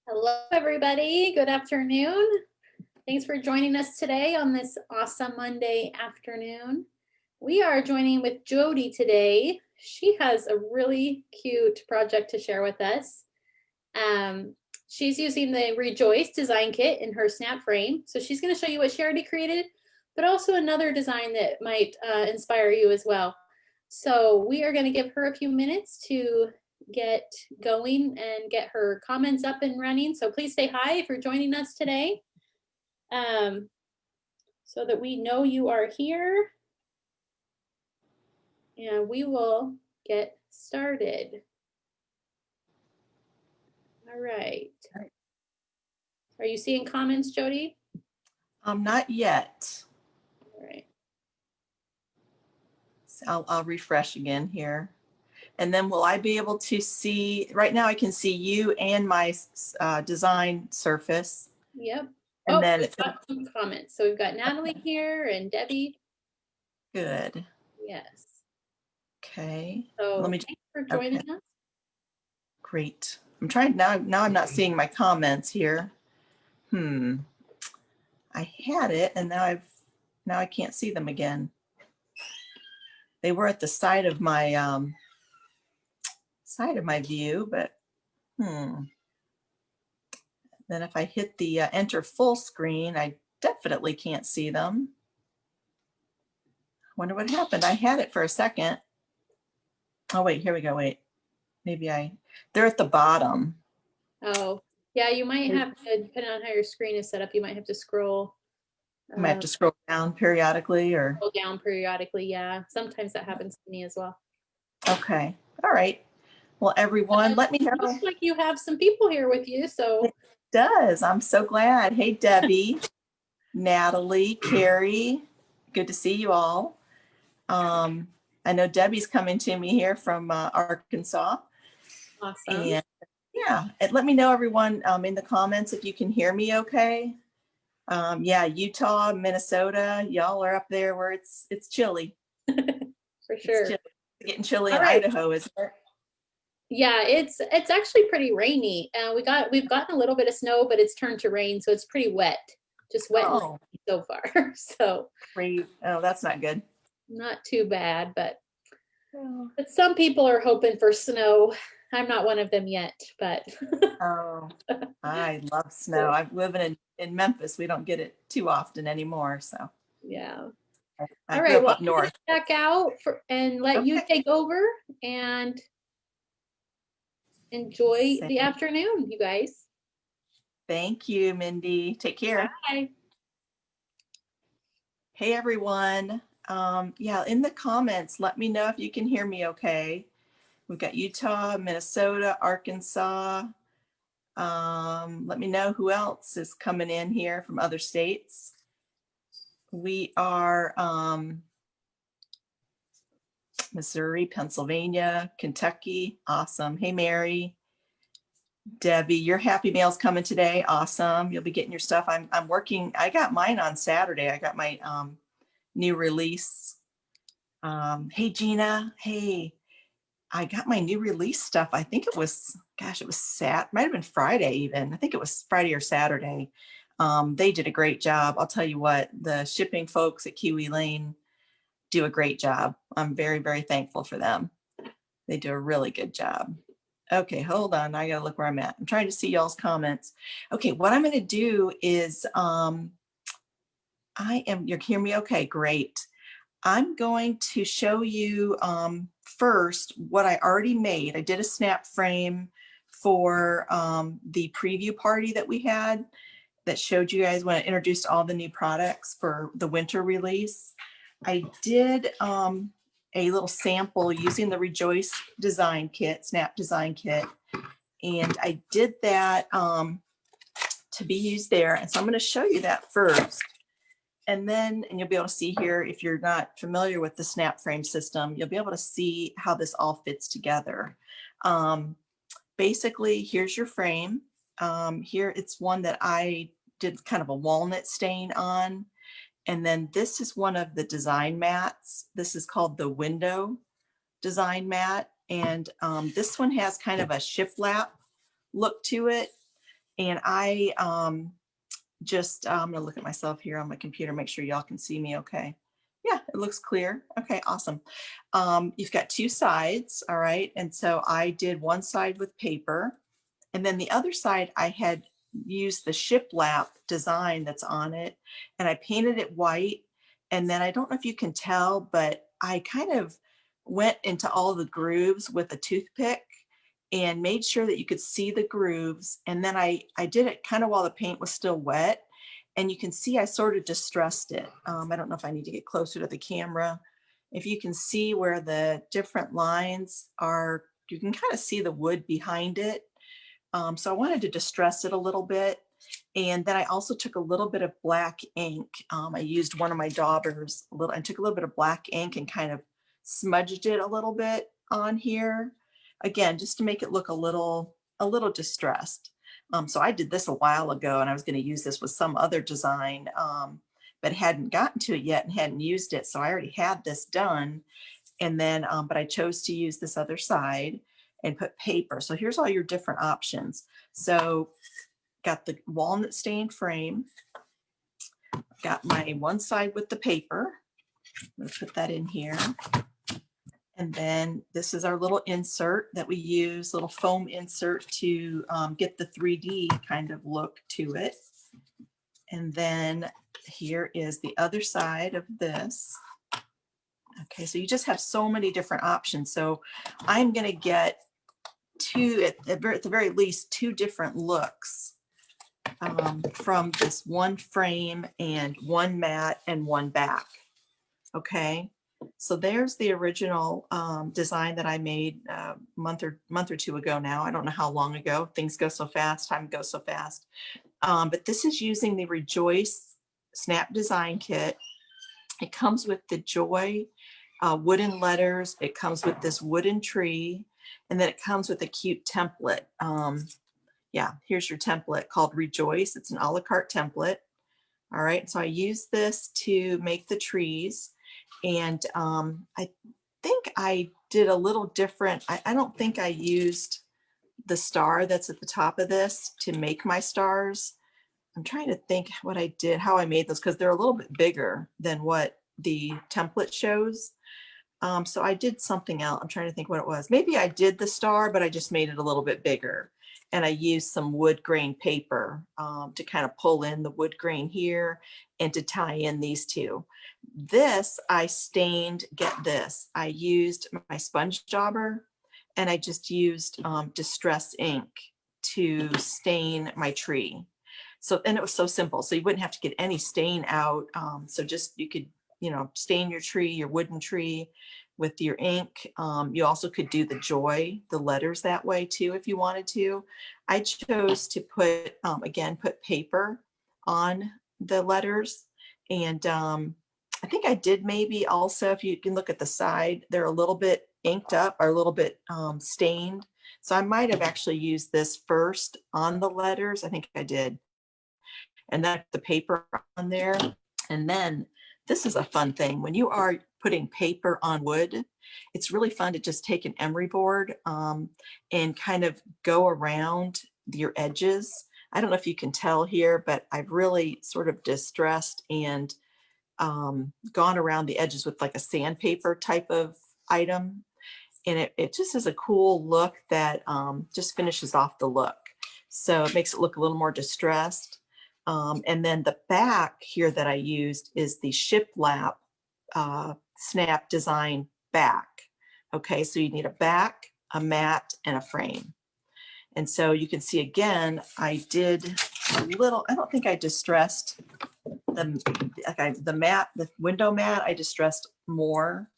Hello, everybody. Good afternoon. Thanks for joining us today on this awesome Monday afternoon. We are joining with Jodi today. She has a really cute project to share with us. She's using the Rejoice design kit in her snap frame. So she's going to show you what she already created, but also another design that might inspire you as well. So we are going to give her a few minutes to get going and get her comments up and running. So please say hi if you're joining us today, so that we know you are here. And we will get started. All right. Are you seeing comments, Jodi? Not yet. All right. So I'll refresh again here. And then will I be able to see, right now I can see you and my design surface. Yep. And then we've got some comments. So we've got Natalie here and Debbie. Good. Yes. Okay. So Let me thanks for joining us. Great. I'm trying now I'm not seeing my comments here. I had it and now I can't see them again. They were at the side of my view, but then if I hit the enter full screen, I definitely can't see them. Wonder what happened. I had it for a second. Oh wait, here we go. Wait, maybe they're at the bottom. Oh, yeah, you might have to, depending on how your screen is set up, you might have to scroll. I might have to scroll down periodically or scroll down periodically. Yeah, sometimes that happens to me as well. Okay. All right. Well, everyone, let me know. It looks like you have some people here with you, so. It does. I'm so glad. Hey, Debbie, Natalie, Carrie, good to see you all. I know Debbie's coming to me here from Arkansas. Awesome. And yeah, and let me know, everyone, in the comments if you can hear me okay. Yeah, Utah, Minnesota, y'all are up there where it's chilly. For sure. It's getting chilly in Idaho, isn't it? Yeah, it's actually pretty rainy. We've gotten a little bit of snow, but it's turned to rain, so it's pretty wet. Just wet and rainy so far. So great. Oh, that's not good. Not too bad, but some people are hoping for snow. I'm not one of them yet, but oh, I love snow. I'm living in Memphis. We don't get it too often anymore. So yeah. I grew up up north. Back out and let you take over and enjoy the afternoon, you guys. Thank you, Mindy. Take care. Bye. Hey, everyone. Yeah, in the comments, let me know if you can hear me okay. We've got Utah, Minnesota, Arkansas. Let me know who else is coming in here from other states. We are Missouri, Pennsylvania, Kentucky. Awesome. Hey, Mary. Debbie, your happy mail's coming today. Awesome. You'll be getting your stuff. I'm working. I got mine on Saturday. I got my new release. Hey, Gina. Hey, I got my new release stuff. I think it was, gosh, it was might have been Friday even. I think it was Friday or Saturday. They did a great job. I'll tell you what, the shipping folks at Kiwi Lane do a great job. I'm very, very thankful for them. They do a really good job. Okay, hold on. I gotta look where I'm at. I'm trying to see y'all's comments. Okay, what I'm gonna do is, you hear me okay, great. I'm going to show you first what I already made. I did a snap frame for the preview party that we had that showed you guys when I introduced all the new products for the winter release. I did a little sample using the Rejoice design kit, snap design kit. And I did that to be used there. And so I'm going to show you that first. And then, and you'll be able to see here, if you're not familiar with the snap frame system, you'll be able to see how this all fits together. Basically, here's your frame. Here, it's one that I did kind of a walnut stain on. And then this is one of the design mats. This is called the window design mat. And this one has kind of a shiplap look to it. And I I'm gonna look at myself here on my computer, make sure y'all can see me okay. Yeah, it looks clear. Okay, awesome. You've got two sides, all right? And so I did one side with paper, and then the other side I had used the shiplap design that's on it, and I painted it white. And then I don't know if you can tell, but I kind of went into all the grooves with a toothpick and made sure that you could see the grooves. And then I did it kind of while the paint was still wet. And you can see I sort of distressed it. I don't know if I need to get closer to the camera. If you can see where the different lines are, you can kind of see the wood behind it. So I wanted to distress it a little bit. And then I also took a little bit of black ink. I used one of my daubers, I took a little bit of black ink and kind of smudged it a little bit on here. Again, just to make it look a little distressed. So I did this a while ago, and I was going to use this with some other design, but hadn't gotten to it yet and hadn't used it. So I already had this done. And then, but I chose to use this other side and put paper. So here's all your different options. So got the walnut stained frame, got my one side with the paper. I'm going to put that in here. And then this is our little insert that we use, little foam insert to get the 3D kind of look to it. And then here is the other side of this. Okay, so you just have so many different options. So I'm going to get at the very least, two different looks from this one frame and one mat and one back. Okay, so there's the original design that I made a month or two ago now. I don't know how long ago. Things go so fast, time goes so fast. But this is using the Rejoice Snap Design Kit. It comes with the Joy wooden letters. It comes with this wooden tree, and then it comes with a cute template. Yeah, here's your template called Rejoice. It's an a la carte template. All right, so I use this to make the trees. And I think I did a little different. I don't think I used the star that's at the top of this to make my stars. I'm trying to think what I did, how I made those, because they're a little bit bigger than what the template shows. So I did something else. I'm trying to think what it was. Maybe I did the star, but I just made it a little bit bigger. And I used some wood grain paper to kind of pull in the wood grain here and to tie in these two. This I stained, get this, I used my sponge dauber, and I just used distress ink to stain my tree. So, and it was so simple. So you wouldn't have to get any stain out. So just, you could, stain your tree, your wooden tree with your ink. You also could do the Joy, the letters that way too, if you wanted to. I chose to put, again, put paper on the letters. And I think I did maybe also, if you can look at the side, they're a little bit inked up or a little bit stained. So I might have actually used this first on the letters. I think I did. And then the paper on there. And then this is a fun thing. When you are putting paper on wood, it's really fun to just take an emery board and kind of go around your edges. I don't know if you can tell here, but I've really sort of distressed and gone around the edges with like a sandpaper type of item. And it just is a cool look that just finishes off the look. So it makes it look a little more distressed. And then the back here that I used is the shiplap snap design back. Okay, so you need a back, a mat, and a frame. And so you can see again, I did a little, I don't think I distressed the mat, the window mat, I distressed more.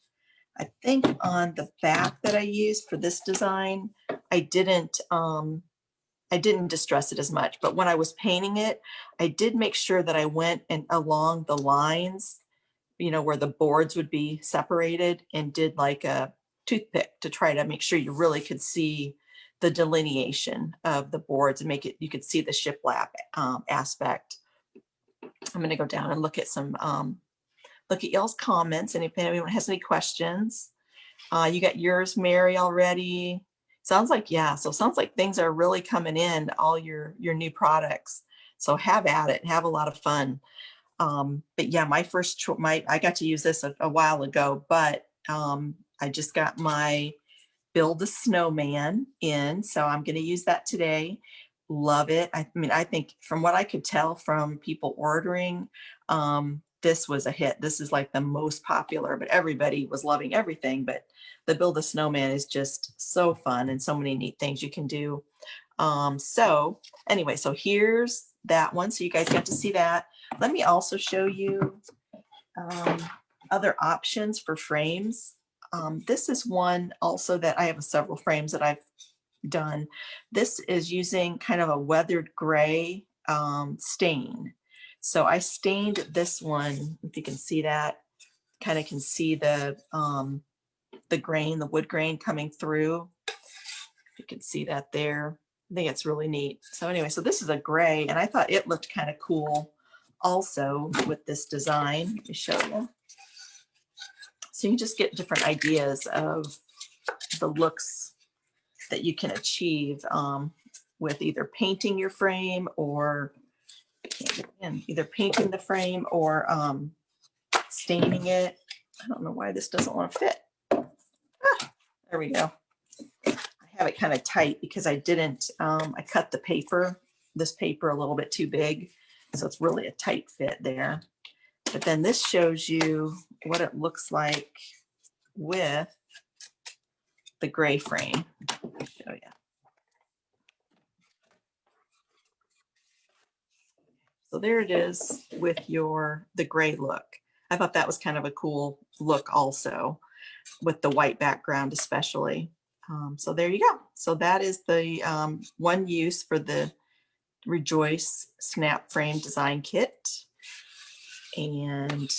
I think on the back that I used for this design, I didn't distress it as much, but when I was painting it, I did make sure that I went and along the lines, where the boards would be separated, and did like a toothpick to try to make sure you really could see the delineation of the boards and make it, you could see the shiplap aspect. I'm going to go down and look at some, look at y'all's comments, and if anyone has any questions. You got yours, Mary, already. Sounds like, yeah. So sounds like things are really coming in, all your new products. So have at it, have a lot of fun. But yeah, my first, I got to use this a while ago, but I just got my Build a Snowman in. So I'm going to use that today. Love it. I mean, I think from what I could tell from people ordering, this was a hit. This is like the most popular, but everybody was loving everything. But the Build a Snowman is just so fun and so many neat things you can do. So anyway, so here's that one. So you guys got to see that. Let me also show you other options for frames. This is one also that I have several frames that I've done. This is using kind of a weathered gray stain. So I stained this one, if you can see that, kind of can see the grain, the wood grain coming through. You can see that there. I think it's really neat. So anyway, so this is a gray, and I thought it looked kind of cool also with this design. Let me show you. So you can just get different ideas of the looks that you can achieve with either painting your frame or either painting the frame or staining it. I don't know why this doesn't want to fit. There we go. I have it kind of tight because I didn't, I cut the paper, this paper a little bit too big. So it's really a tight fit there. But then this shows you what it looks like with the gray frame. Let me show you. So there it is with the gray look. I thought that was kind of a cool look also with the white background especially. So there you go. So that is the one use for the Rejoice Snap Frame Design Kit. And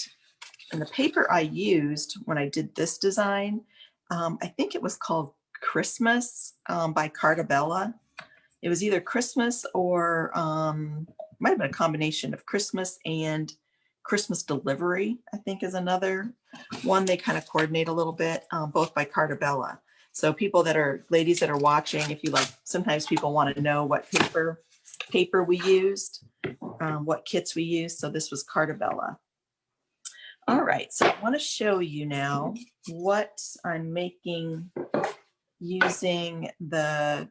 the paper I used when I did this design, I think it was called Christmas by Cartabella. It was either Christmas or might have been a combination of Christmas and Christmas Delivery, I think is another one. They kind of coordinate a little bit, both by Cartabella. So ladies that are watching, if you like, sometimes people want to know what paper we used, what kits we used. So this was Cartabella. All right, so I want to show you now what I'm making using the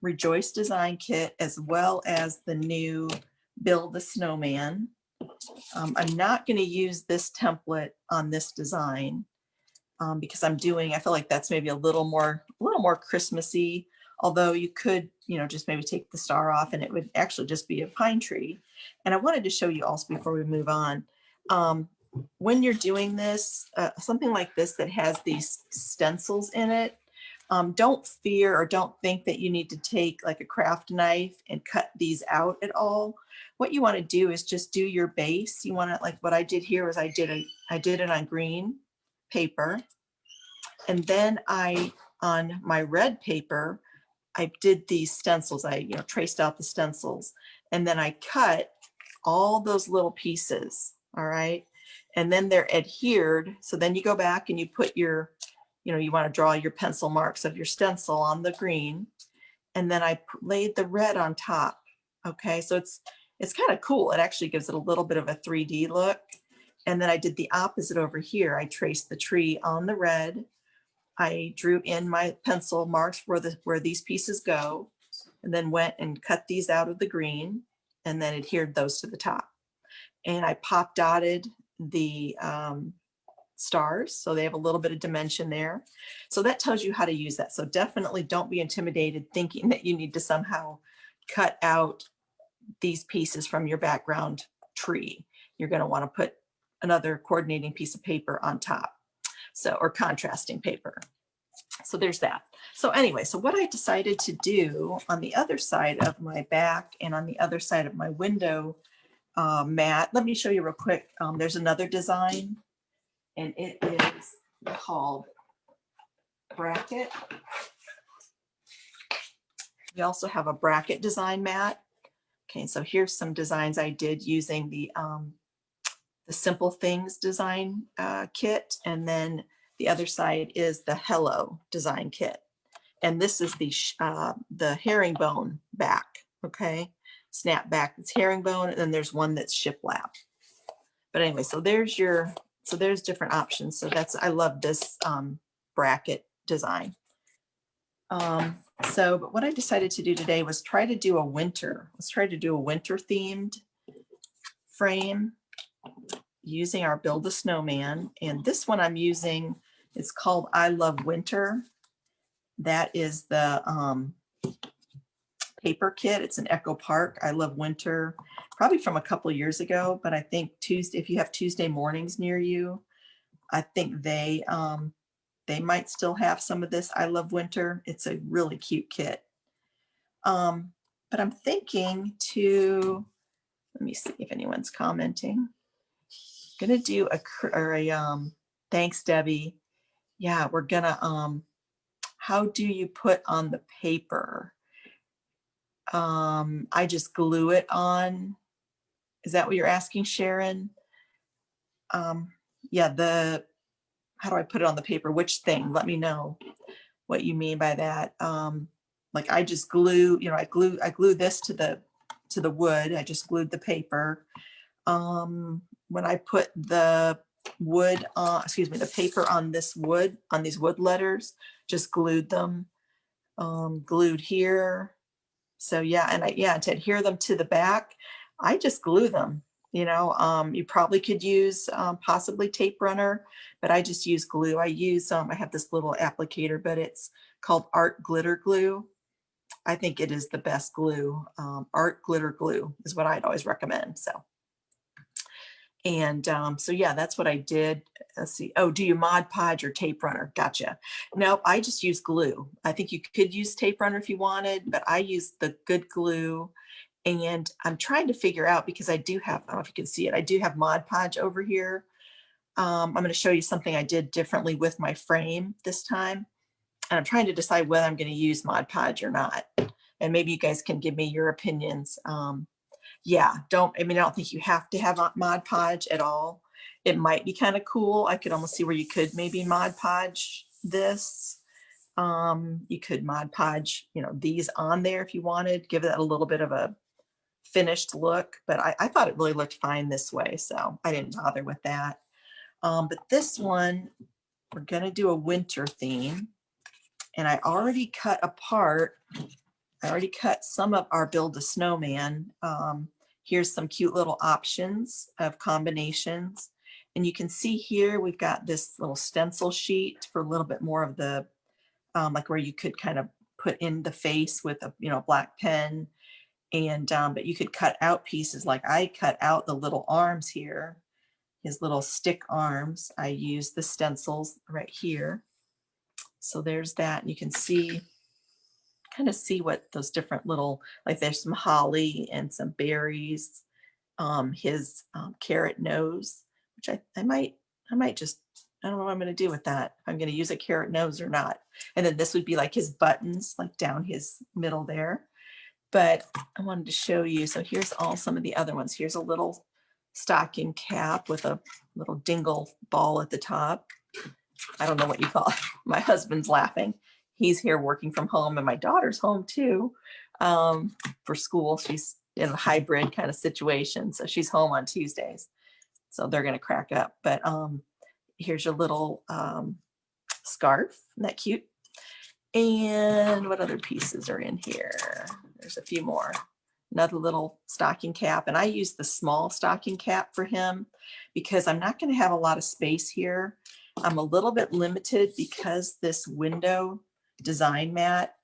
Rejoice Design Kit as well as the new Build a Snowman. I'm not going to use this template on this design because I feel like that's maybe a little more Christmassy, although you could, just maybe take the star off and it would actually just be a pine tree. And I wanted to show you also before we move on, when you're doing this, something like this that has these stencils in it, don't fear or don't think that you need to take like a craft knife and cut these out at all. What you want to do is just do your base. You want to, like what I did here was I did it on green paper. And then on my red paper, I did these stencils. I traced out the stencils and then I cut all those little pieces. All right. And then they're adhered. So then you go back and you put your, you want to draw your pencil marks of your stencil on the green. And then I laid the red on top. Okay. So it's kind of cool. It actually gives it a little bit of a 3D look. And then I did the opposite over here. I traced the tree on the red. I drew in my pencil marks where these pieces go, and then went and cut these out of the green and then adhered those to the top. And I pop dotted the stars, so they have a little bit of dimension there. So that tells you how to use that. So definitely don't be intimidated thinking that you need to somehow cut out these pieces from your background tree. You're going to want to put another coordinating piece of paper on top. So, or contrasting paper. So there's that. So anyway, so what I decided to do on the other side of my back and on the other side of my window mat, let me show you real quick. There's another design and it is called Bracket. We also have a bracket design mat. Okay, so here's some designs I did using the Simple Things design kit, and then the other side is the Hello design kit. And this is the herringbone back, okay? Snap back, it's herringbone, and then there's one that's shiplap. But anyway, so there's different options. So I love this bracket design. But what I decided to do today was let's try to do a winter themed frame using our Build a Snowman. And this one I'm using, it's called I Love Winter. That is the paper kit. It's an Echo Park I Love Winter, probably from a couple of years ago, but I think if you have Tuesday mornings near you, I think they might still have some of this I Love Winter. It's a really cute kit. But I'm thinking let me see if anyone's commenting. Gonna do thanks, Debbie. Yeah, we're gonna, how do you put on the paper? I just glue it on. Is that what you're asking, Sharon? Yeah, how do I put it on the paper? Which thing? Let me know what you mean by that. Like I just glue, I glue this to the wood. I just glued the paper. When I put the the paper on these wood letters, just glued them, glued here. So yeah, and to adhere them to the back, I just glue them. You probably could use possibly tape runner, but I just use glue. I have this little applicator, but it's called Art Glitter Glue. I think it is the best glue. Art Glitter Glue is what I'd always recommend. So yeah, that's what I did. Let's see. Oh, do you Mod Podge or tape runner? Gotcha. No, I just use glue. I think you could use tape runner if you wanted, but I use the good glue. And I'm trying to figure out, because I don't know if you can see it, I do have Mod Podge over here. I'm going to show you something I did differently with my frame this time. And I'm trying to decide whether I'm going to use Mod Podge or not. And maybe you guys can give me your opinions. Yeah, I don't think you have to have Mod Podge at all. It might be kind of cool. I could almost see where you could maybe Mod Podge this. You could Mod Podge, these on there if you wanted, give it a little bit of a finished look, but I thought it really looked fine this way, so I didn't bother with that. But this one, we're gonna do a winter theme, and I already cut some of our Build a Snowman. Here's some cute little options of combinations. And you can see here, we've got this little stencil sheet for a little bit more of the, like where you could kind of put in the face with a, black pen. And, but you could cut out pieces, like I cut out the little arms here, his little stick arms. I use the stencils right here. So there's that. And you can kind of see what those different little, like there's some holly and some berries, his carrot nose, which I might just, I don't know what I'm going to do with that. I'm going to use a carrot nose or not. And then this would be like his buttons, like down his middle there. But I wanted to show you. So here's some of the other ones. Here's a little stocking cap with a little dingle ball at the top. I don't know what you call it. My husband's laughing. He's here working from home, and my daughter's home too, for school. She's in a hybrid kind of situation. So she's home on Tuesdays. So they're going to crack up. But here's your little scarf. Isn't that cute? And what other pieces are in here? There's a few more. Another little stocking cap. And I use the small stocking cap for him because I'm not going to have a lot of space here. I'm a little bit limited because this window design mat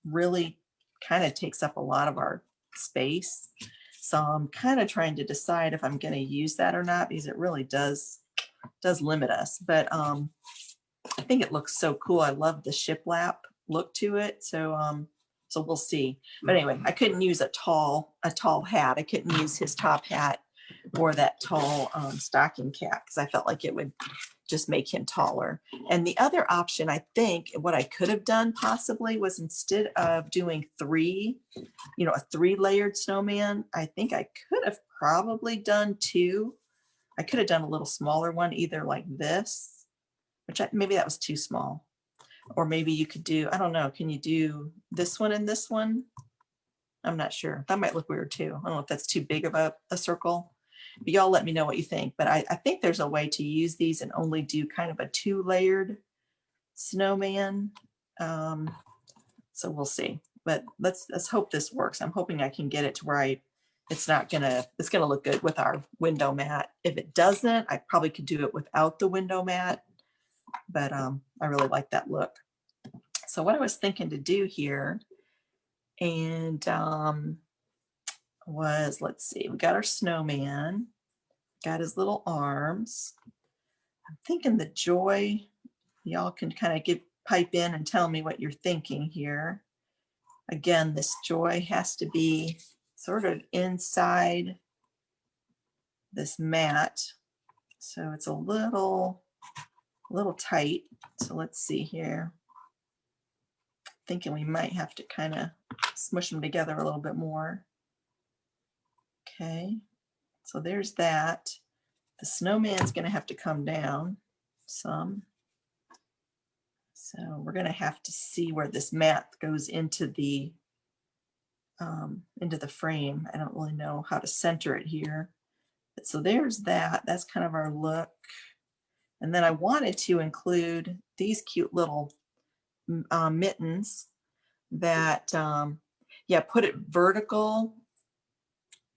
really kind of takes up a lot of our space. So I'm kind of trying to decide if I'm going to use that or not, because it really does limit us. But I think it looks so cool. I love the shiplap look to it. So we'll see. But anyway, I couldn't use a tall hat. I couldn't use his top hat or that tall stocking cap because I felt like it would just make him taller. And the other option, I think what I could have done possibly was, instead of doing a 3-layered snowman, I think I could have probably done 2. I could have done a little smaller one, either like this, which maybe that was too small. Or maybe you could do, I don't know, can you do this one and this one? I'm not sure. That might look weird too. I don't know if that's too big of a circle. But y'all let me know what you think. But I think there's a way to use these and only do kind of a 2-layered snowman. So we'll see. But let's hope this works. I'm hoping I can get it to where it's gonna look good with our window mat. If it doesn't, I probably could do it without the window mat. But I really like that look. So what I was thinking to do here, and was, let's see, we got our snowman, got his little arms. I'm thinking the joy, y'all can kind of pipe in and tell me what you're thinking here. Again, this joy has to be sort of inside this mat. So it's a little tight. So let's see here. Thinking we might have to kind of smush them together a little bit more. Okay, so there's that. The snowman's going to have to come down some. So we're going to have to see where this mat goes into the frame. I don't really know how to center it here. But so there's that. That's kind of our look. And then I wanted to include these cute little mittens that, put it vertical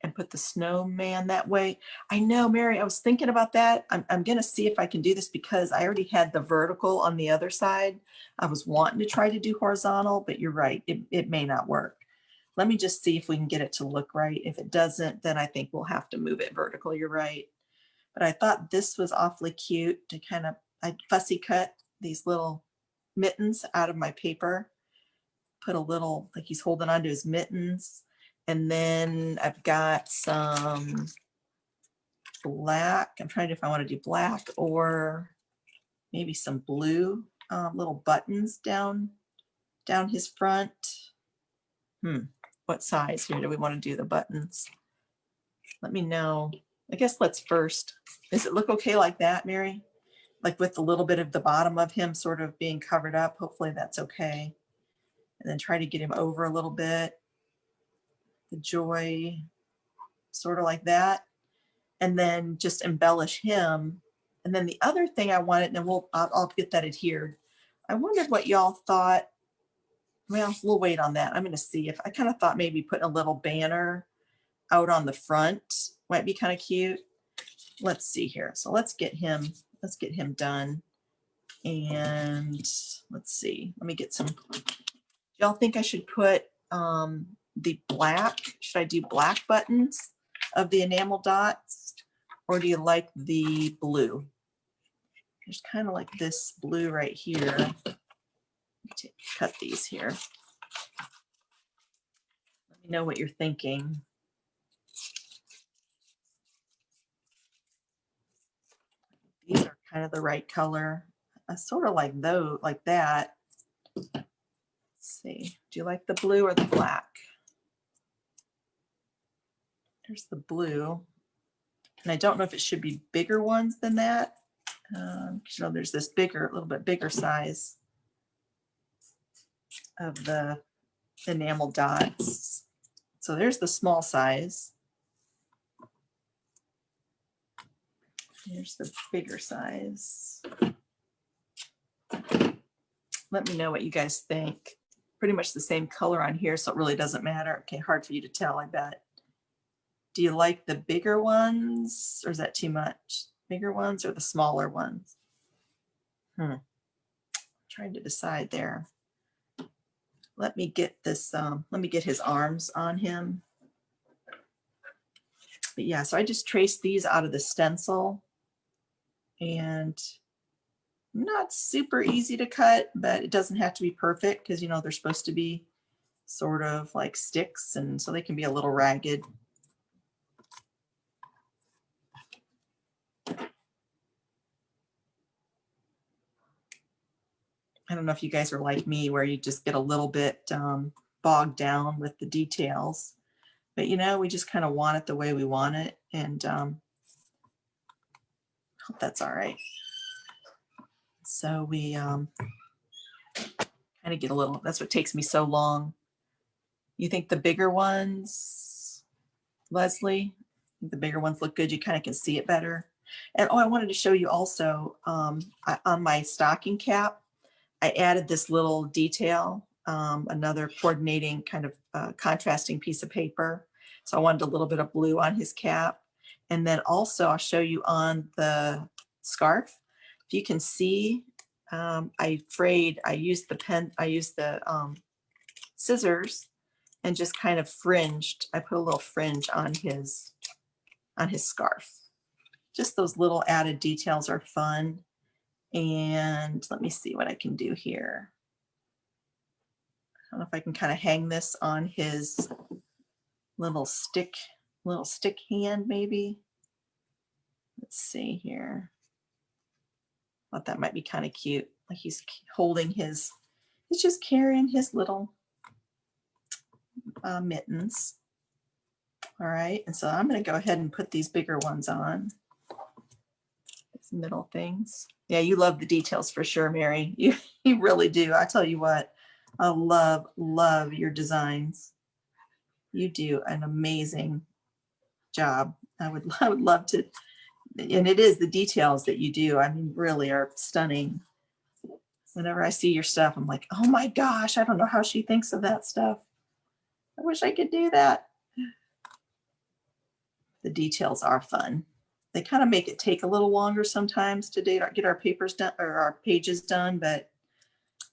and put the snowman that way. I know, Mary, I was thinking about that. I'm going to see if I can do this because I already had the vertical on the other side. I was wanting to try to do horizontal, but you're right. It may not work. Let me just see if we can get it to look right. If it doesn't, then I think we'll have to move it vertical. You're right. But I thought this was awfully cute to kind of, I fussy cut these little mittens out of my paper. Put a little, like he's holding onto his mittens. And then I've got some black. I'm trying to, if I want to do black or maybe some blue little buttons down his front. What size here do we want to do the buttons? Let me know. I guess let's first, does it look okay like that, Mary? Like with a little bit of the bottom of him sort of being covered up. Hopefully that's okay. And then try to get him over a little bit. The joy, sort of like that. And then just embellish him. And then the other thing I wanted, and I'll get that adhered. I wondered what y'all thought. Well, we'll wait on that. I'm going to see if I kind of thought maybe putting a little banner out on the front might be kind of cute. Let's see here. So let's get him done. And let's see. Let me get some. Do y'all think I should put the black? Should I do black buttons of the enamel dots? Or do you like the blue? There's kind of like this blue right here. Cut these here. Let me know what you're thinking. These are kind of the right color. I sort of like those, like that. Let's see. Do you like the blue or the black? There's the blue. And I don't know if it should be bigger ones than that. You know, there's this bigger, a little bit bigger size of the enamel dots. So there's the small size. Here's the bigger size. Let me know what you guys think. Pretty much the same color on here, so it really doesn't matter. Okay, hard for you to tell, I bet. Do you like the bigger ones, or is that too much? Bigger ones or the smaller ones? Trying to decide there. Let me get this, let me get his arms on him. But yeah, so I just traced these out of the stencil, and not super easy to cut, but it doesn't have to be perfect because, you know, they're supposed to be sort of like sticks, and so they can be a little ragged. I don't know if you guys are like me where you just get a little bit bogged down with the details, but you know, we just kind of want it the way we want it, and hope that's all right. So we Kind of get a little, that's what takes me so long. You think the bigger ones, Leslie, the bigger ones look good. You kind of can see it better. And oh, I wanted to show you also on my stocking cap, I added this little detail, another coordinating kind of contrasting piece of paper. So I wanted a little bit of blue on his cap. And then also I'll show you on the scarf. If you can see, I used the scissors and just kind of fringed. I put a little fringe on his scarf. Just those little added details are fun. And let me see what I can do here. I don't know if I can kind of hang this on his little stick hand maybe. Let's see here. I thought that might be kind of cute. Like he's just carrying his little mittens. All right, and so I'm going to go ahead and put these bigger ones on. These middle things. Yeah, you love the details for sure, Mary. You really do. I tell you what, I love your designs. You do an amazing job. I would love to, and it is the details that you do. I mean, really are stunning. Whenever I see your stuff, I'm like, oh my gosh, I don't know how she thinks of that stuff. I wish I could do that. The details are fun. They kind of make it take a little longer sometimes to get our papers done or our pages done, but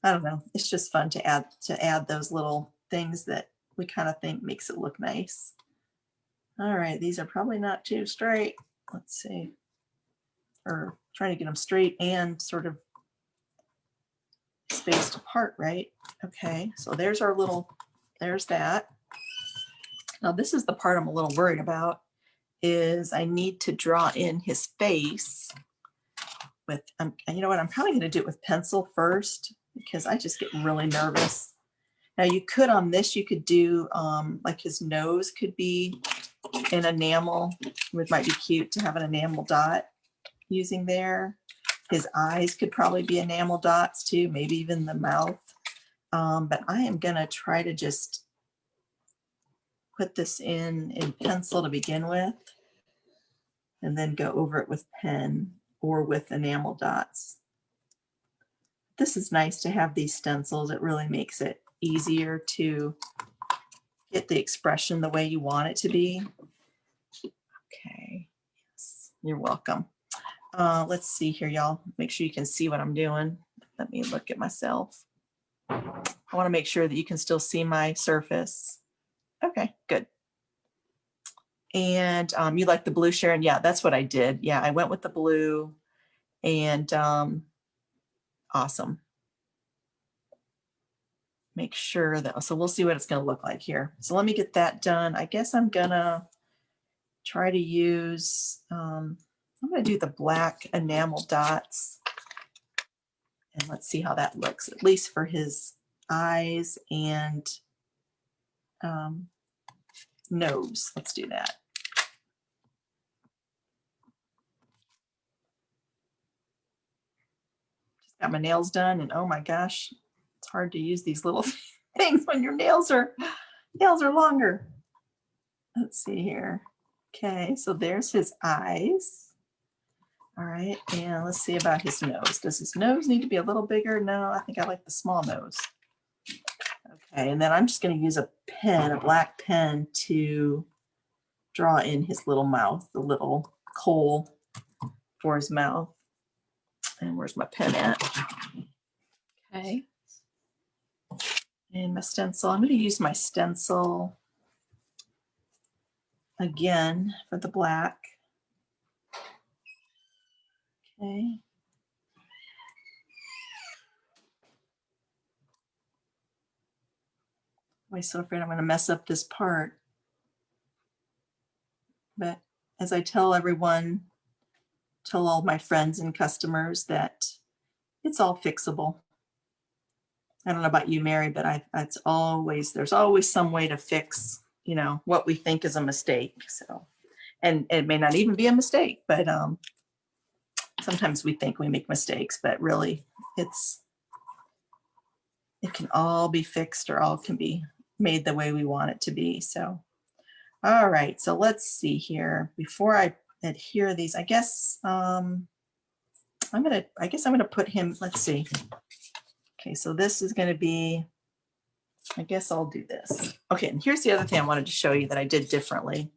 I don't know. It's just fun to add those little things that we kind of think makes it look nice. All right, these are probably not too straight. Let's see. Or trying to get them straight and sort of spaced apart, right? Okay, so there's that. Now this is the part I'm a little worried about, is I need to draw in his face with, you know what, I'm probably gonna do it with pencil first because I just get really nervous. Now you could, on this, you could do like his nose could be in enamel. It might be cute to have an enamel dot using there. His eyes could probably be enamel dots too, maybe even the mouth. But I am gonna try to just put this in pencil to begin with, and then go over it with pen or with enamel dots. This is nice to have these stencils. It really makes it easier to get the expression the way you want it to be. Okay, yes, you're welcome. Let's see here, y'all. Make sure you can see what I'm doing. Let me look at myself. I want to make sure that you can still see my surface. Okay, good. And you like the blue, Sharon? Yeah, that's what I did. Yeah, I went with the blue, and awesome. Make sure that, so we'll see what it's going to look like here. So let me get that done. I guess I'm gonna try to use, I'm going to do the black enamel dots, and let's see how that looks, at least for his eyes and nose. Let's do that. Just got my nails done, and oh my gosh, it's hard to use these little things when your nails are longer. Let's see here. Okay, so there's his eyes. All right, and let's see about his nose. Does his nose need to be a little bigger? No, I think I like the small nose. Okay, and then I'm just going to use a pen, a black pen, to draw in his little mouth, the little hole for his mouth. And where's my pen at? Okay. And my stencil, I'm going to use my stencil again for the black. Okay. I'm so afraid I'm going to mess up this part. But as I tell everyone, tell all my friends and customers that it's all fixable. I don't know about you, Mary, but there's always some way to fix, what we think is a mistake. So, and it may not even be a mistake, but sometimes we think we make mistakes, but really it's it can all be fixed or all can be made the way we want it to be. So, all right, so let's see here. Before I adhere these, I guess I'm gonna put him, let's see. Okay, so this is gonna be, I guess I'll do this. Okay, and here's the other thing I wanted to show you that I did differently.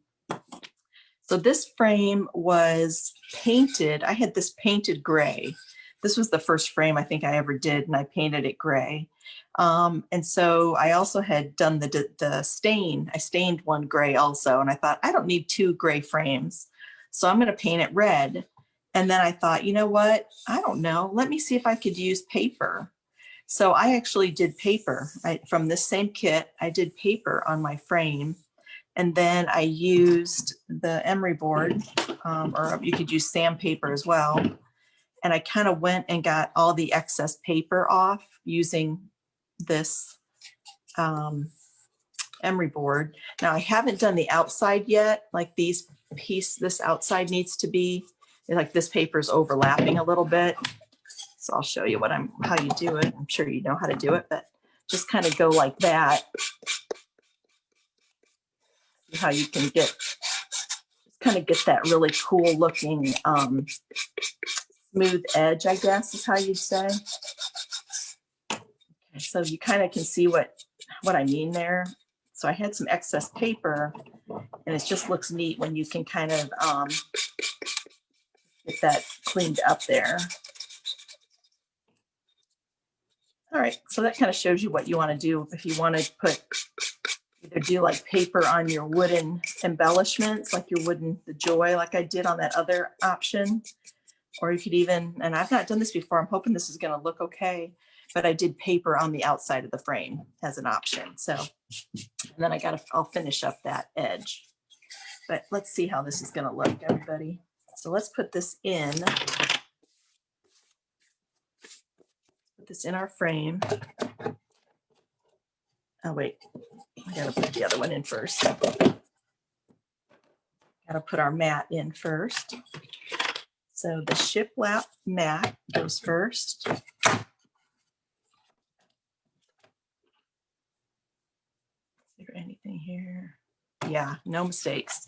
So this frame was painted. I had this painted gray. This was the first frame I think I ever did, and I painted it gray. And so I also had done the stain. I stained one gray also, and I thought, I don't need two gray frames. So I'm going to paint it red. And then I thought, you know what? I don't know. Let me see if I could use paper. So I actually did paper. From this same kit, I did paper on my frame. And then I used the emery board, or you could use sandpaper as well. And I kind of went and got all the excess paper off using this emery board. Now I haven't done the outside yet. Like this outside needs to be, like this paper is overlapping a little bit. So I'll show you how you do it. I'm sure you know how to do it, but just kind of go like that. How you can get that really cool looking smooth edge, I guess is how you'd say. Okay, so you kind of can see what I mean there. So I had some excess paper, and it just looks neat when you can kind of get that cleaned up there. All right, so that kind of shows you what you want to do. If you want to either do like paper on your wooden embellishments, like the joy, like I did on that other option, or you could even, and I've not done this before, I'm hoping this is going to look okay, but I did paper on the outside of the frame as an option. So, and then I'll finish up that edge. But let's see how this is going to look, everybody. So let's put this in. Put this in our frame. Oh, wait. I got to put the other one in first. Got to put our mat in first. So the shiplap mat goes first. Is there anything here? Yeah, no mistakes.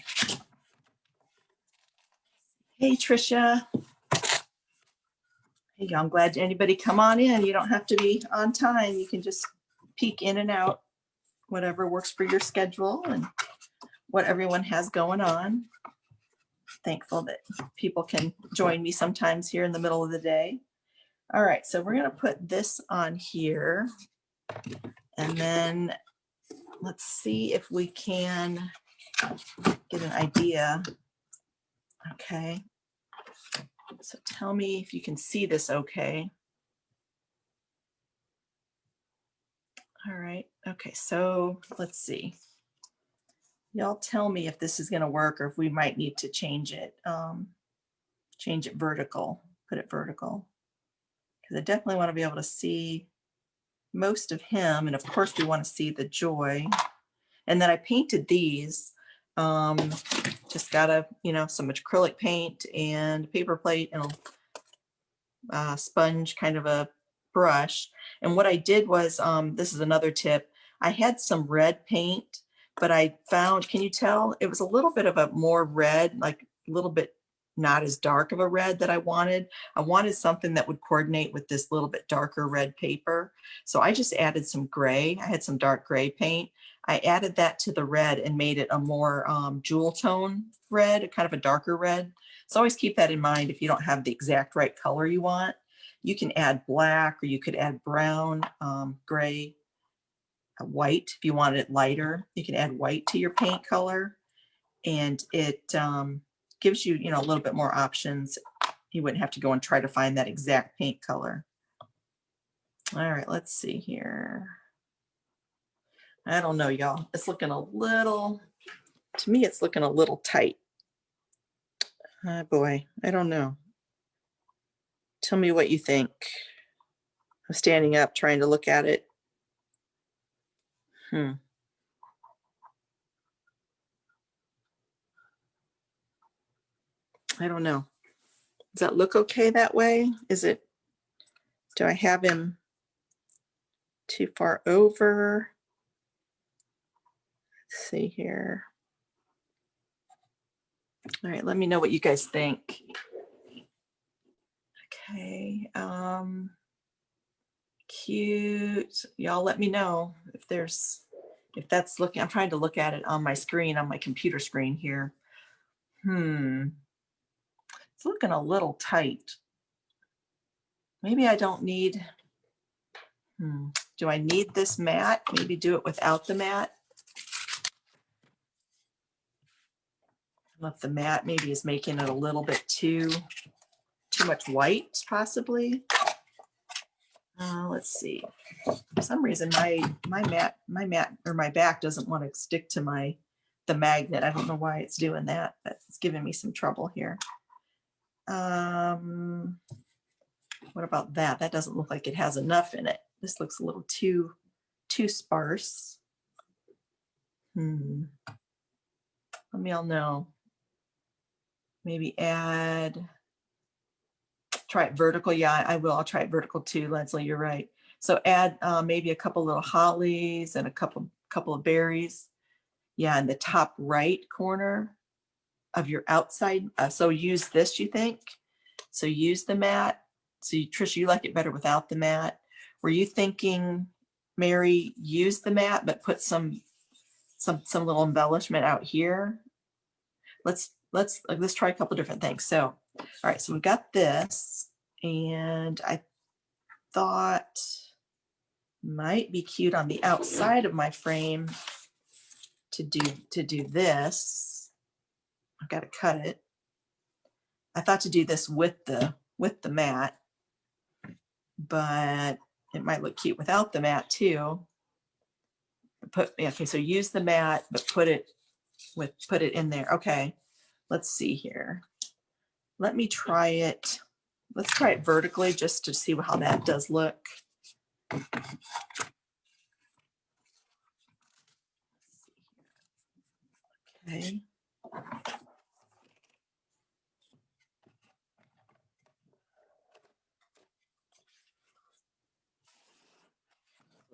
Hey, Trisha. Hey, I'm glad anybody come on in. You don't have to be on time. You can just peek in and out, whatever works for your schedule and what everyone has going on. Thankful that people can join me sometimes here in the middle of the day. All right, so we're going to put this on here, and then let's see if we can get an idea. Okay, so tell me if you can see this okay. All right, okay, so let's see. Y'all tell me if this is going to work or if we might need to change it vertical, put it vertical. Because I definitely want to be able to see most of him. And of course we want to see the joy. And then I painted these, just got some acrylic paint and paper plate and a sponge, kind of a brush. And what I did was, this is another tip. I had some red paint, but I found, can you tell? It was a little bit of a more red, like a little bit not as dark of a red that I wanted. I wanted something that would coordinate with this little bit darker red paper. So I just added some gray. I had some dark gray paint. I added that to the red and made it a more jewel tone red, kind of a darker red. So always keep that in mind. If you don't have the exact right color you want, you can add black, or you could add brown, gray, white. If you want it lighter, you can add white to your paint color, and it gives you, a little bit more options. You wouldn't have to go and try to find that exact paint color. All right, let's see here. I don't know, y'all. It's looking to me, it's looking a little tight. Oh boy, I don't know. Tell me what you think. I'm standing up trying to look at it. I don't know. Does that look okay that way? Do I have him too far over. Let's see here. All right, let me know what you guys think. Okay, cute. Y'all let me know if that's looking, I'm trying to look at it on my screen, on my computer screen here. It's looking a little tight. Maybe I don't need, do I need this mat? Maybe do it without the mat. If the mat maybe is making it a little bit too much white, possibly. Let's see. For some reason, my mat or my back doesn't want to stick to the magnet. I don't know why it's doing that. That's giving me some trouble here. What about that? That doesn't look like it has enough in it. This looks a little too sparse. Let me all know. Maybe try it vertical. Yeah, I will. I'll try it vertical too, Leslie. You're right. So add maybe a couple little hollies and a couple of berries. Yeah, in the top right corner of your outside. So use this, you think? So use the mat. So Trish, you like it better without the mat. Were you thinking, Mary, use the mat, but put some little embellishment out here? Let's try a couple different things. So, all right, so we've got this, and I thought might be cute on the outside of my frame to do this. I've got to cut it. I thought to do this with the mat, but it might look cute without the mat too. Okay, so use the mat, but put it in there. Okay, let's see here. Let me try it. Let's try it vertically just to see how that does look. Okay.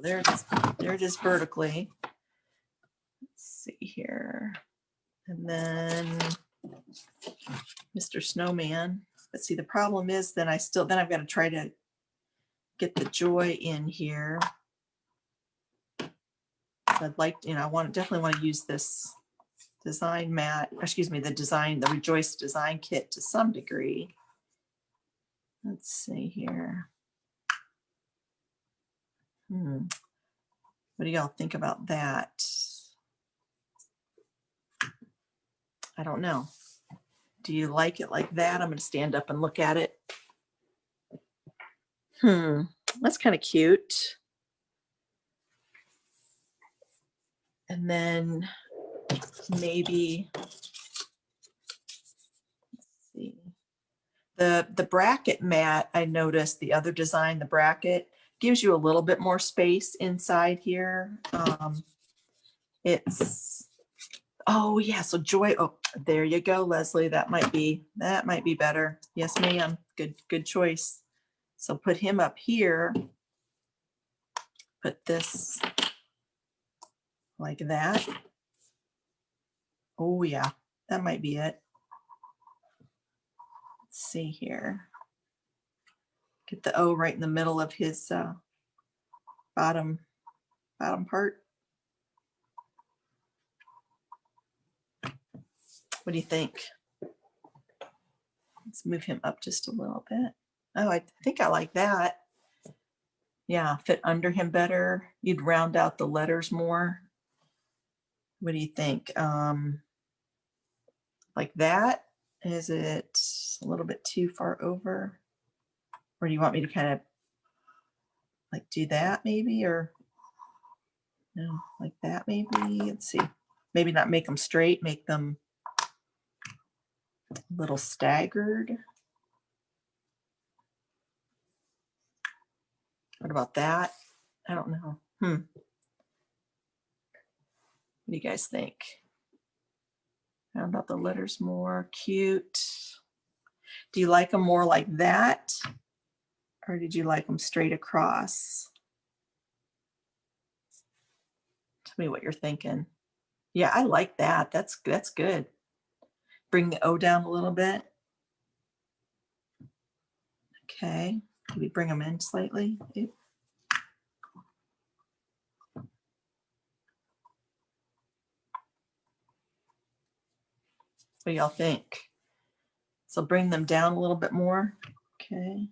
There it is vertically. Let's see here. And then Mr. Snowman. But see, the problem is then I've got to try to get the joy in here. I'd like, definitely want to use this design mat, the Rejoice design kit to some degree. Let's see here. What do y'all think about that? I don't know. Do you like it like that? I'm going to stand up and look at it. That's kind of cute. And then maybe, let's see, the bracket mat, I noticed the other design, the bracket gives you a little bit more space inside here. Oh yeah, so Joy, oh, there you go, Leslie. That might be better. Yes, ma'am. Good choice. So put him up here. Put this like that. Oh yeah, that might be it. Let's see here. Get the O right in the middle of his bottom part. What do you think? Let's move him up just a little bit. Oh, I think I like that. Yeah, fit under him better. You'd round out the letters more. What do you think? Like that? Is it a little bit too far over? Or do you want me to kind of like do that maybe? Or no, like that maybe? Let's see. Maybe not make them straight, make them a little staggered. What about that? I don't know. What do you guys think? Round out the letters more. Cute. Do you like them more like that? Or did you like them straight across? me what you're thinking. Yeah, I like that. That's good. Bring the O down a little bit. Okay, maybe bring them in slightly. Oop. What do y'all think? So bring them down a little bit more. Okay.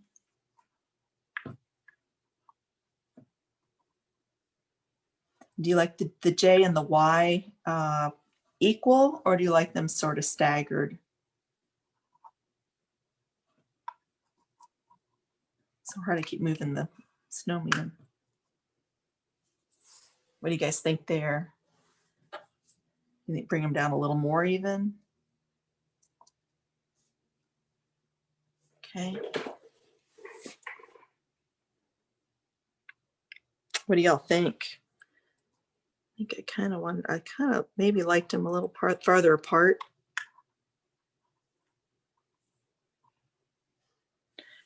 Do you like the J and the Y equal, or do you like them sort of staggered? So hard to keep moving the snowman. What do you guys think there? You think bring them down a little more even? Okay. What do y'all think? I think I kind of maybe liked them a little farther apart.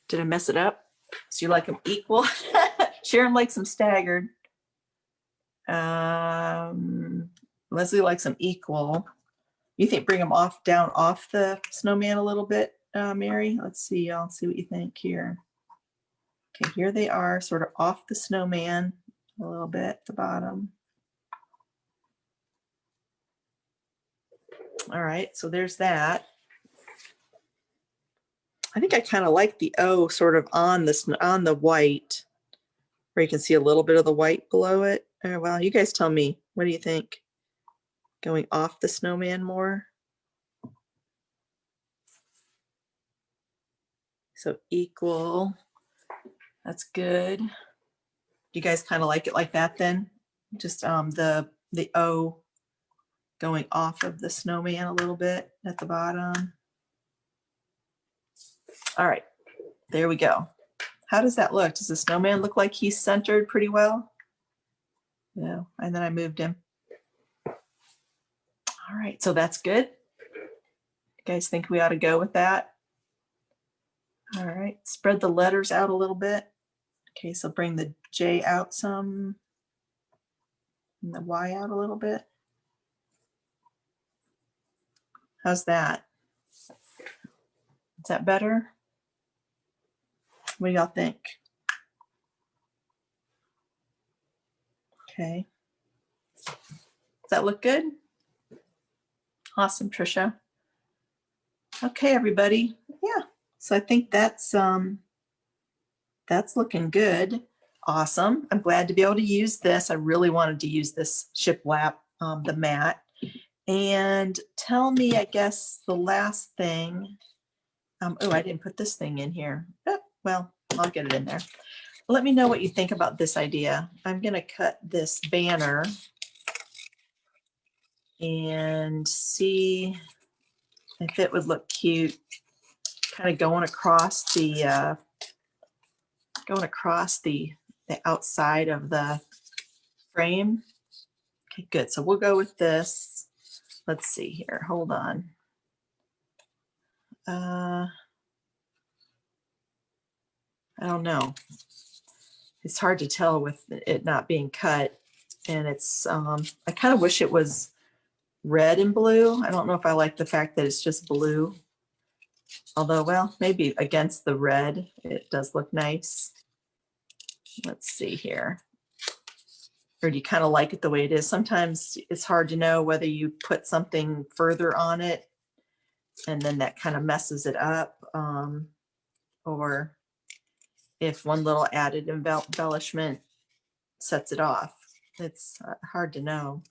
Did I mess it up? So you like them equal? Sharon likes them staggered. Leslie likes them equal. You think bring them down off the snowman a little bit, Mary? Let's see, y'all. See what you think here. Okay, here they are, sort of off the snowman a little bit at the bottom. All right, so there's that. I think I kind of like the O sort of on the white, where you can see a little bit of the white below it. Well, you guys tell me. What do you think? Going off the snowman more? So equal. That's good. Do you guys kind of like it like that then? Just the O going off of the snowman a little bit at the bottom. All right, there we go. How does that look? Does the snowman look like he's centered pretty well? No, and then I moved him. All right, so that's good. You guys think we ought to go with that? All right, spread the letters out a little bit. Okay, so bring the J out some and the Y out a little bit. How's that? Is that better? What do y'all think? Okay. Does that look good? Awesome, Trisha. Okay, everybody. Yeah. So I think that's looking good. Awesome. I'm glad to be able to use this. I really wanted to use this shiplap, the mat. And tell me, I guess, the last thing. Oh, I didn't put this thing in here. Oh, well, I'll get it in there. Let me know what you think about this idea. I'm going to cut this banner and see if it would look cute, kind of going across the outside of the frame. Okay, good. So we'll go with this. Let's see here. Hold on. I don't know. It's hard to tell with it not being cut, and it's I kind of wish it was red and blue. I don't know if I like the fact that it's just blue. Although, well, maybe against the red, it does look nice. Let's see here. Or do you kind of like it the way it is? Sometimes it's hard to know whether you put something further on it and then that kind of messes it up, or if one little added embellishment sets it off. It's hard to know.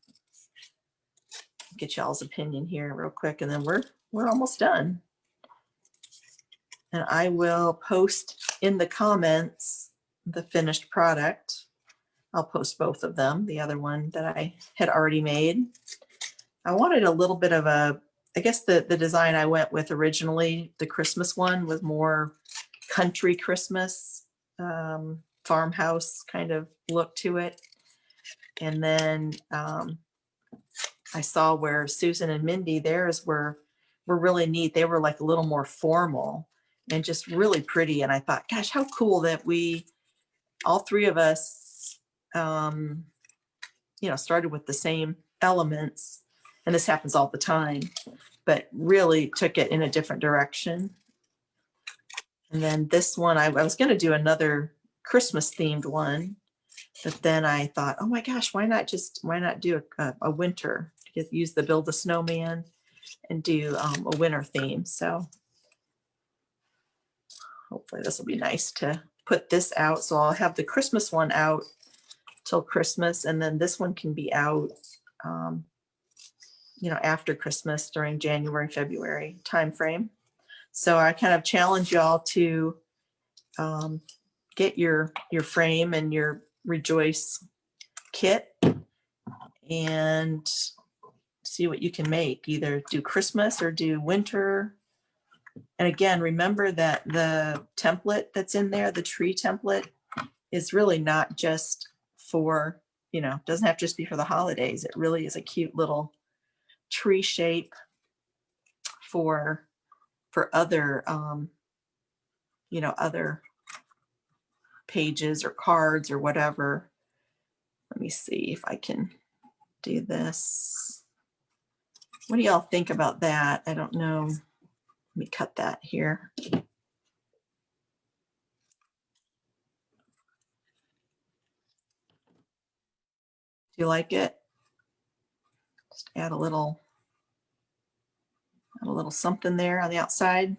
Get y'all's opinion here real quick, and then we're almost done. And I will post in the comments the finished product. I'll post both of them, the other one that I had already made. I wanted a little bit of I guess the design I went with originally, the Christmas one, was more country Christmas, farmhouse kind of look to it. And then I saw where Susan and Mindy, theirs were really neat. They were like a little more formal and just really pretty. And I thought, gosh, how cool that all three of us, started with the same elements, and this happens all the time, but really took it in a different direction. And then this one, I was going to do another Christmas themed one, but then I thought, oh my gosh, why not do a winter? Use the Build a Snowman and do a winter theme. So hopefully this will be nice to put this out. So I'll have the Christmas one out till Christmas, and then this one can be out, after Christmas during January, February timeframe. So I kind of challenge y'all to get your frame and your Rejoice kit and see what you can make. Either do Christmas or do winter. And again, remember that the template that's in there, the tree template, is really not just for, doesn't have to just be for the holidays. It really is a cute little tree shape for other, other pages or cards or whatever. Let me see if I can do this. What do y'all think about that? I don't know. Let me cut that here. Do you like it? Just add a little something there on the outside.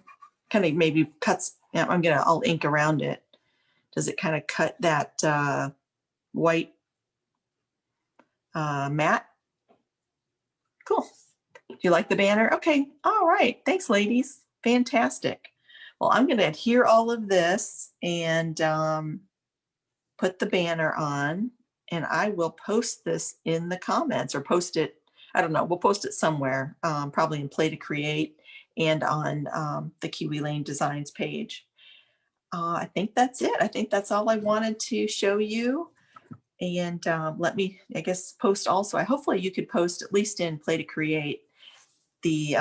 Kind of maybe cuts. Yeah, I'll ink around it. Does it kind of cut that white matte? Cool. Do you like the banner? Okay. All right. Thanks, ladies. Fantastic. Well, I'm going to adhere all of this and put the banner on, and I will post this in the comments, or post it. I don't know. We'll post it somewhere, probably in Play to Create and on the Kiwi Lane Designs page. I think that's it. I think that's all I wanted to show you. And let me, I guess, post also. Hopefully you could post at least in Play to Create the,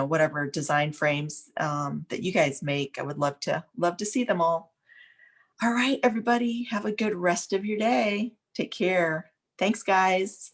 whatever design frames that you guys make. I would love to see them all. All right, everybody, have a good rest of your day. Take care. Thanks, guys.